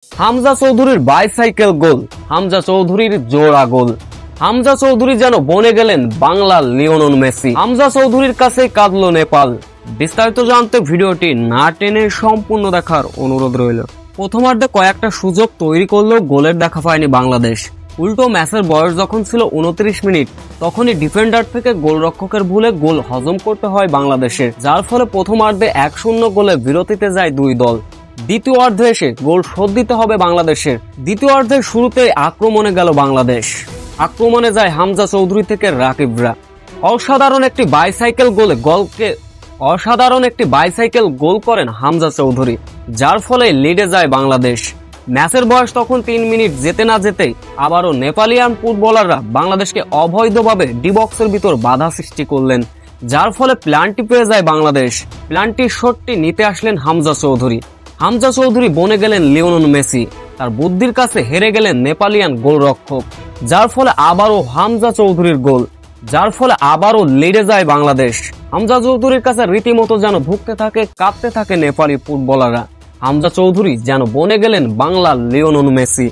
হামজা চৌধুরীর বাইসাইকেল গোল, হামজা চৌধুরীর জোড়া গোল। হামজা চৌধুরী যেন বনে গেলেন বাংলার লিওনেল মেসি। হামজা চৌধুরীর কাছে কাঁদলো নেপাল। বিস্তারিত জানতে ভিডিওটি না টেনে সম্পূর্ণ দেখার অনুরোধ রইল। প্রথমার্ধে কয়েকটা সুযোগ তৈরি করলেও গোলের দেখা পায়নি বাংলাদেশ। উল্টো ম্যাচের বয়স যখন ছিল 29 মিনিট, তখনই ডিফেন্ডার থেকে গোলরক্ষকের ভুলে গোল হজম করতে হয় বাংলাদেশের, যার ফলে প্রথমার্ধে 1-0 গোলে বিরতিতে যায় দুই দল। দ্বিতীয়ার্ধে এসে গোল শোধ দিতে হবে বাংলাদেশের। দ্বিতীয়ার্ধের শুরুতেই আক্রমণে গেল বাংলাদেশ। আক্রমণে যায় হামজা চৌধুরী থেকে রাকিবরা। অসাধারণ একটি বাইসাইকেল গোল করেন হামজা চৌধুরী, যার ফলে লিডে যায় বাংলাদেশ। ম্যাচের বয়স তখন 3 মিনিট যেতে না যেতেই আবারও নেপালিয়ান ফুটবলাররা বাংলাদেশকে অবৈধভাবে ডি বক্সের ভিতর বাধা সৃষ্টি করলেন, যার ফলে প্লান্টি পেয়ে যায় বাংলাদেশ। প্লান্টির শটটি নিতে আসলেন হামজা চৌধুরী। হামজা চৌধুরী বনে গেলেন লিওনেল মেসি। তার বুদ্ধির কাছে হেরে গেলেন নেপালিয়ান গোলরক্ষক, যার ফলে আবারও হামজা চৌধুরীর গোল, যার ফলে আবারও লিডে যায় বাংলাদেশ। হামজা চৌধুরীর কাছে রীতিমতো যেন ভুগতে থাকে, কাঁপতে থাকে নেপালি ফুটবলাররা। হামজা চৌধুরী যেন বনে গেলেন বাংলার লিওনেল মেসি।